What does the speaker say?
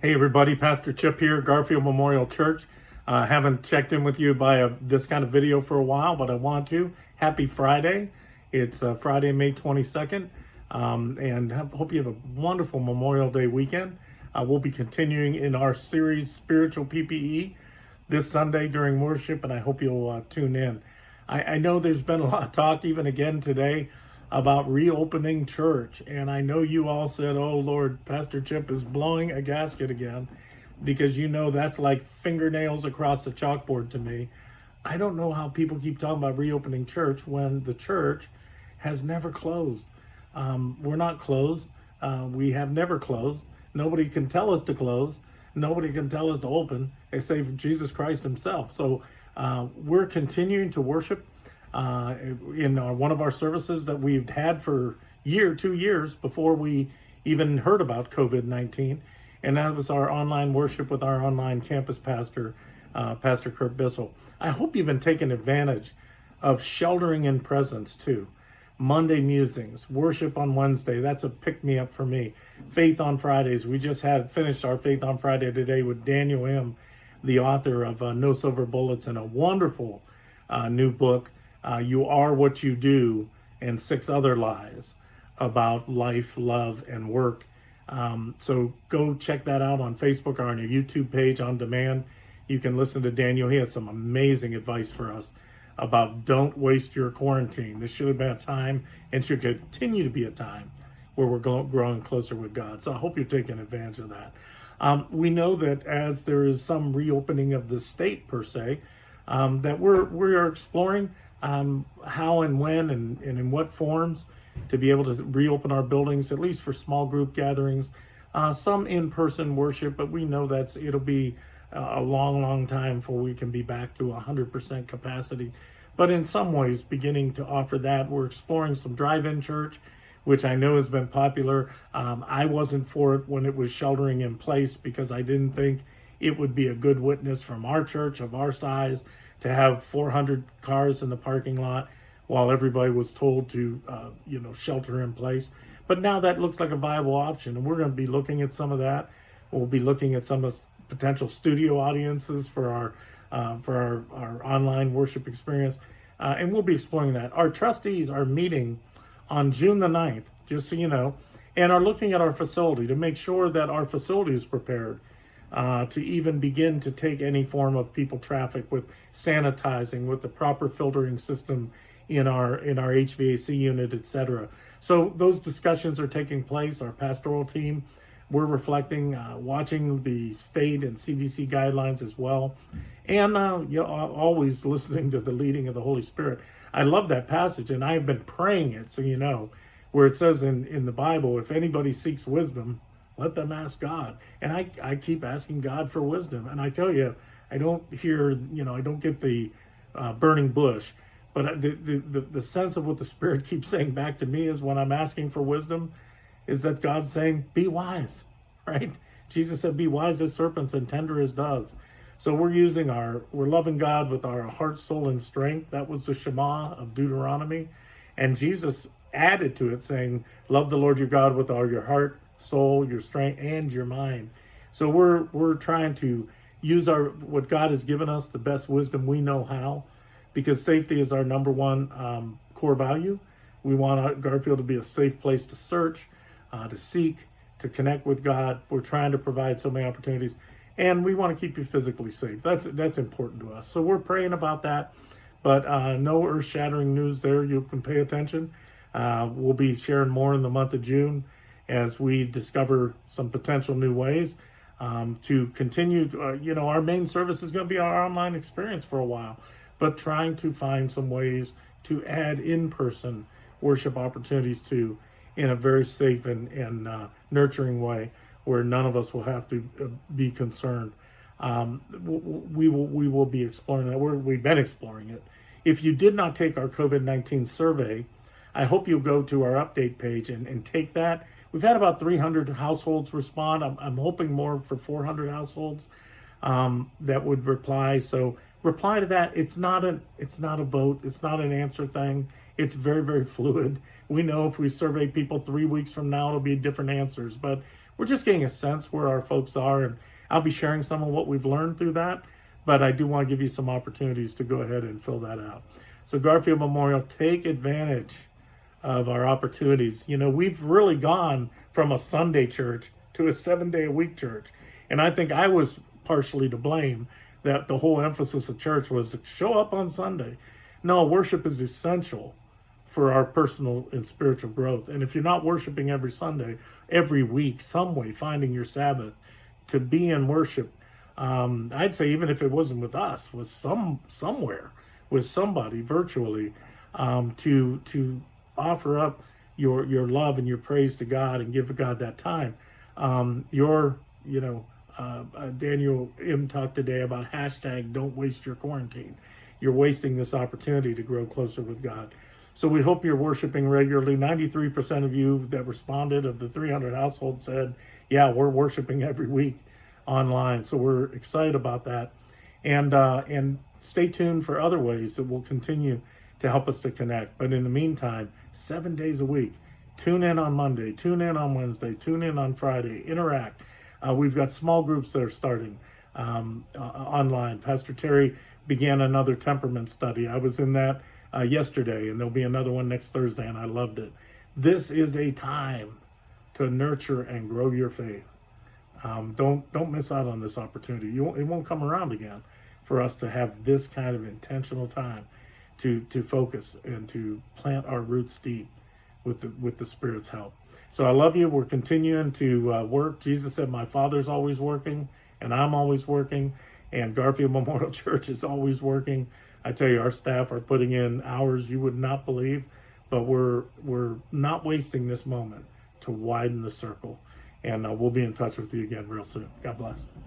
Hey everybody, Pastor Chip here, Garfield Memorial Church. Haven't checked in with you by this kind of video for a while, but I want to. Happy Friday. It's Friday, May 22nd, and hope you have a wonderful Memorial Day weekend. We'll be continuing in our series, Spiritual PPE, this Sunday during worship, and I hope you'll tune in. I know there's been a lot of talk, even again today, about reopening church. And I know you all said, oh Lord, Pastor Chip is blowing a gasket again, because you know that's like fingernails across the chalkboard to me. I don't know how people keep talking about reopening church when the church has never closed. We're not closed. We have never closed. Nobody can tell us to close. Nobody can tell us to open, except Jesus Christ himself. So we're continuing to worship in one of our services that we've had for 2 years before we even heard about COVID-19. And that was our online worship with our online campus pastor, Pastor Kurt Bissell. I hope you've been taking advantage of sheltering in presence too. Monday musings, worship on Wednesday. That's a pick-me-up for me. Faith on Fridays. We just finished our Faith on Friday today with Daniel M., the author of No Silver Bullets and a wonderful new book, You Are What You Do, and 6 Other Lies about life, love, and work. So go check that out on Facebook or on your YouTube page on demand. You can listen to Daniel. He has some amazing advice for us about don't waste your quarantine. This should have been a time and should continue to be a time where we're growing closer with God. So I hope you're taking advantage of that. We know that as there is some reopening of the state per se, that we are exploring how and when and in what forms to be able to reopen our buildings, at least for small group gatherings, some in-person worship, but we know it'll be a long time before we can be back to 100% capacity. But in some ways, beginning to offer that. We're exploring some drive-in church, which I know has been popular. I wasn't for it when it was sheltering in place because I didn't think it would be a good witness from our church of our size to have 400 cars in the parking lot while everybody was told to, shelter in place. But now that looks like a viable option, and we're going to be looking at some of that. We'll be looking at some of potential studio audiences for our online worship experience, and we'll be exploring that. Our trustees are meeting on June the 9th, just so you know, and are looking at our facility to make sure that our facility is prepared to even begin to take any form of people traffic with sanitizing, with the proper filtering system in our HVAC unit, etc. So those discussions are taking place. Our pastoral team, we're reflecting, watching the state and CDC guidelines as well, and always listening to the leading of the Holy Spirit. I love that passage, and I have been praying it, so you know, where it says in the Bible, if anybody seeks wisdom, let them ask God. And I keep asking God for wisdom, and I tell you, I don't hear, I don't get the burning bush, but the sense of what the Spirit keeps saying back to me is when I'm asking for wisdom, is that God's saying, be wise, right? Jesus said, be wise as serpents and tender as doves. So we're loving God with our heart, soul, and strength. That was the Shema of Deuteronomy. And Jesus added to it saying, love the Lord your God with all your heart, soul, your strength, and your mind. So we're trying to use what God has given us, the best wisdom we know how, because safety is our number one core value. We want Garfield to be a safe place to search, to seek, to connect with God. We're trying to provide so many opportunities, and we want to keep you physically safe. That's important to us. So we're praying about that, but no earth-shattering news there. You can pay attention. We'll be sharing more in the month of June as we discover some potential new ways to continue. Our main service is going to be our online experience for a while, but trying to find some ways to add in-person worship opportunities too, in a very safe and nurturing way where none of us will have to be concerned. We will be exploring that. We've been exploring it. If you did not take our COVID-19 survey, I hope you'll go to our update page and take that. We've had about 300 households respond. I'm hoping more for 400 households that would reply. So reply to that. It's not a vote. It's not an answer thing. It's very, very fluid. We know if we survey people 3 weeks from now, it'll be different answers, but we're just getting a sense where our folks are, and I'll be sharing some of what we've learned through that. But I do want to give you some opportunities to go ahead and fill that out. So Garfield Memorial, take advantage of our opportunities. You know, we've really gone from a Sunday church to a 7-day-a-week church. And I think I was partially to blame that the whole emphasis of church was to show up on Sunday. No, worship is essential for our personal and spiritual growth. And if you're not worshiping every Sunday, every week, some way, finding your Sabbath to be in worship, I'd say even if it wasn't with us, was somewhere with somebody virtually, to offer up your love and your praise to God and give God that time. Daniel M talked today about hashtag don't waste your quarantine. You're wasting this opportunity to grow closer with God. So we hope you're worshiping regularly. 93% of you that responded of the 300 households said, yeah, we're worshiping every week online. So we're excited about that. And stay tuned for other ways that will continue to help us to connect. But in the meantime, 7 days a week, tune in on Monday, tune in on Wednesday, tune in on Friday, interact. We've got small groups that are starting online. Pastor Terry began another temperament study. I was in that yesterday, and there'll be another one next Thursday, and I loved it. This is a time to nurture and grow your faith. Don't miss out on this opportunity. It won't come around again for us to have this kind of intentional time to focus and to plant our roots deep with the Spirit's help. So I love you. We're continuing to work. Jesus said, my Father's always working, and I'm always working, and Garfield Memorial Church is always working. I tell you, our staff are putting in hours you would not believe, but we're not wasting this moment to widen the circle. And we'll be in touch with you again real soon. God bless.